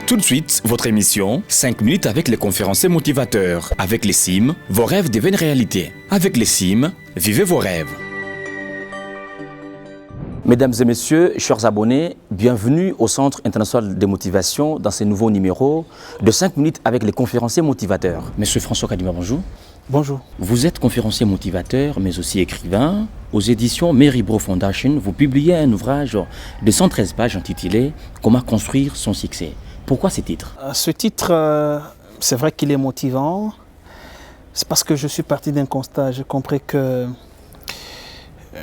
Tout de suite, votre émission 5 minutes avec les conférenciers motivateurs. Avec les CIM, vos rêves deviennent réalité. Avec les CIM, vivez vos rêves. Mesdames et messieurs, chers abonnés, bienvenue au Centre international de motivation dans ce nouveau numéro de 5 minutes avec les conférenciers motivateurs. Monsieur François Kadima, bonjour. Bonjour. Vous êtes conférencier motivateur, mais aussi écrivain. Aux éditions Mary Bro Foundation, vous publiez un ouvrage de 113 pages intitulé « Comment construire son succès ». Pourquoi ce titre? Ce titre, c'est vrai qu'il est motivant. C'est parce que je suis parti d'un constat. J'ai compris que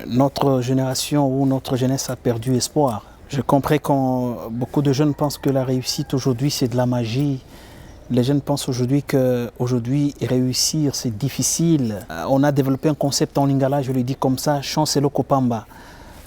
notre génération ou notre jeunesse a perdu espoir. J'ai compris que beaucoup de jeunes pensent que la réussite aujourd'hui, c'est de la magie. Les jeunes pensent aujourd'hui réussir, c'est difficile. On a développé un concept en lingala, je le dis comme ça, chance et le kopamba.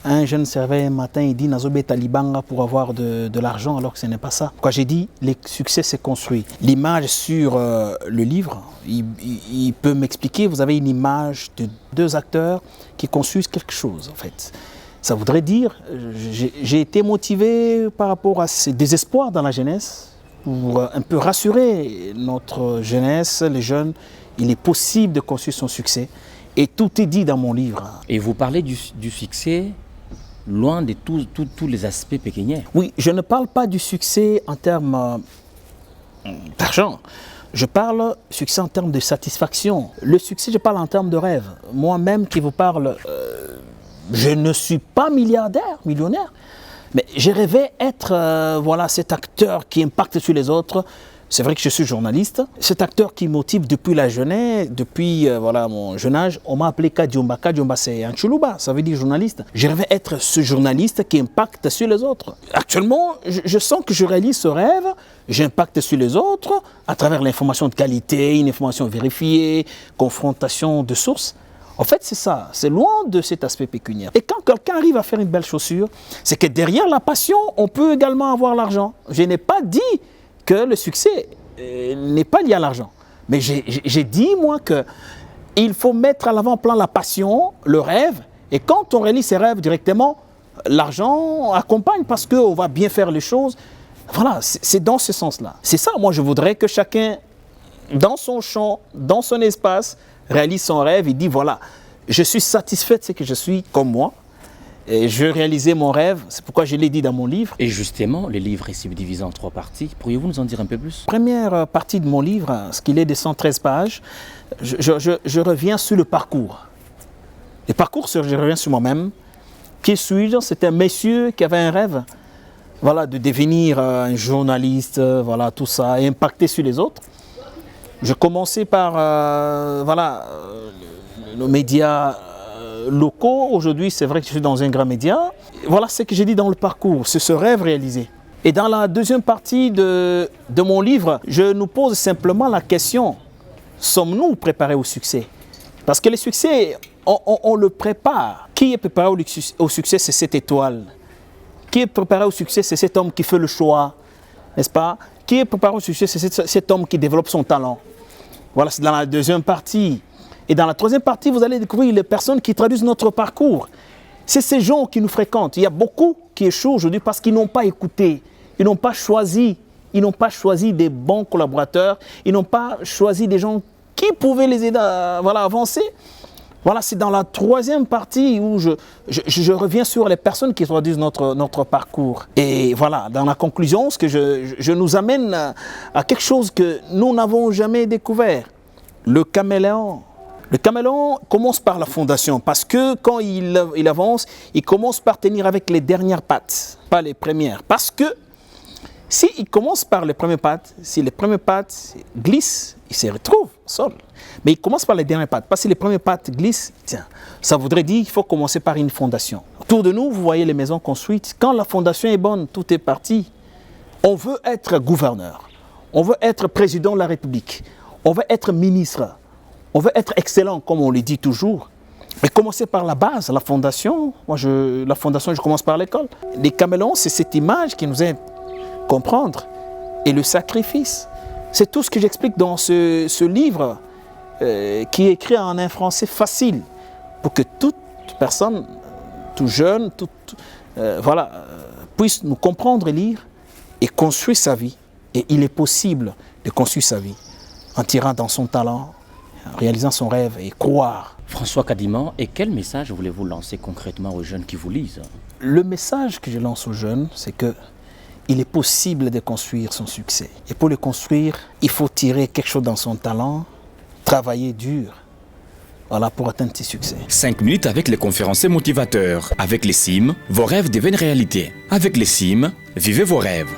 Un jeune se réveille un matin, il dit Nazobe Talibanga pour avoir de l'argent, alors que ce n'est pas ça. Quand j'ai dit, le succès s'est construit. L'image sur le livre, il peut m'expliquer, vous avez une image de deux acteurs qui construisent quelque chose, en fait. Ça voudrait dire, j'ai été motivé par rapport à ces désespoirs dans la jeunesse, pour un peu rassurer notre jeunesse, les jeunes. Il est possible de construire son succès. Et tout est dit dans mon livre. Et vous parlez du succès loin de tous les aspects pécuniaires. Oui, je ne parle pas du succès en termes d'argent. Je parle succès en termes de satisfaction. Le succès, je parle en termes de rêve. Moi-même qui vous parle, je ne suis pas millionnaire. Mais j'ai rêvé être cet acteur qui impacte sur les autres. C'est vrai que je suis journaliste. Cet acteur qui motive depuis la jeunesse, depuis mon jeune âge, on m'a appelé Kadiomba. Kadiomba, c'est un choulouba, ça veut dire journaliste. Je rêvais être ce journaliste qui impacte sur les autres. Actuellement, je sens que je réalise ce rêve. J'impacte sur les autres à travers l'information de qualité, une information vérifiée, confrontation de sources. En fait, c'est ça, c'est loin de cet aspect pécuniaire. Et quand quelqu'un arrive à faire une belle chaussure, c'est que derrière la passion, on peut également avoir l'argent. Je n'ai pas dit que le succès n'est pas lié à l'argent. Mais j'ai dit, moi, qu'il faut mettre à l'avant-plan la passion, le rêve. Et quand on réalise ses rêves directement, l'argent accompagne parce qu'on va bien faire les choses. Voilà, c'est dans ce sens-là. C'est ça, moi, je voudrais que chacun, dans son champ, dans son espace, réalise son rêve et dit voilà, je suis satisfait de ce que je suis comme moi. Et je réalisais mon rêve, c'est pourquoi je l'ai dit dans mon livre. Et justement, le livre est subdivisé en 3 parties. Pourriez-vous nous en dire un peu plus? Première partie de mon livre, ce qu'il est de 113 pages, je reviens sur le parcours. Le parcours, je reviens sur moi-même. Qui suis-je? C'est un monsieur qui avait un rêve, de devenir un journaliste, tout ça, et impacter sur les autres. Je commençais par nos médias locaux. Aujourd'hui, c'est vrai que je suis dans un grand média. Voilà ce que j'ai dit dans le parcours, c'est ce rêve réalisé. Et dans la deuxième partie de mon livre, je nous pose simplement la question, sommes-nous préparés au succès? Parce que le succès, on le prépare. Qui est préparé au succès? C'est cette étoile. Qui est préparé au succès? C'est cet homme qui fait le choix, n'est-ce pas? Qui est préparé au succès? C'est cet homme qui développe son talent. Voilà, c'est dans la deuxième partie. Et dans la troisième partie, vous allez découvrir les personnes qui traduisent notre parcours. C'est ces gens qui nous fréquentent. Il y a beaucoup qui échouent aujourd'hui parce qu'ils n'ont pas écouté. Ils n'ont pas choisi. Ils n'ont pas choisi des bons collaborateurs. Ils n'ont pas choisi des gens qui pouvaient les aider à avancer. Voilà, c'est dans la troisième partie où je reviens sur les personnes qui traduisent notre parcours. Et voilà, dans la conclusion, ce que je nous amène à quelque chose que nous n'avons jamais découvert. Le caméléon. Le caméléon commence par la fondation parce que quand il avance, il commence par tenir avec les dernières pattes, pas les premières. Parce que s'il commence par les premières pattes, si les premières pattes glissent, il se retrouve au sol. Mais il commence par les dernières pattes. Parce que si les premières pattes glissent, ça voudrait dire qu'il faut commencer par une fondation. Autour de nous, vous voyez les maisons construites. Quand la fondation est bonne, tout est parti. On veut être gouverneur. On veut être président de la République. On veut être ministre. On veut être excellent, comme on le dit toujours. Mais commencer par la base, la fondation. La fondation, je commence par l'école. Les caméléons, c'est cette image qui nous aide à comprendre. Et le sacrifice. C'est tout ce que j'explique dans ce livre qui est écrit en un français facile pour que toute personne, tout jeune, puisse nous comprendre et lire et construire sa vie Et il est possible de construire sa vie en tirant dans son talent, en réalisant son rêve et croire. François Kadiman, et quel message voulez-vous lancer concrètement aux jeunes qui vous lisent? Le message que je lance aux jeunes, c'est que il est possible de construire son succès. Et pour le construire, il faut tirer quelque chose dans son talent, travailler dur, voilà, pour atteindre ses succès. 5 minutes avec les conférenciers motivateurs. Avec les CIM, vos rêves deviennent réalité. Avec les CIM, vivez vos rêves.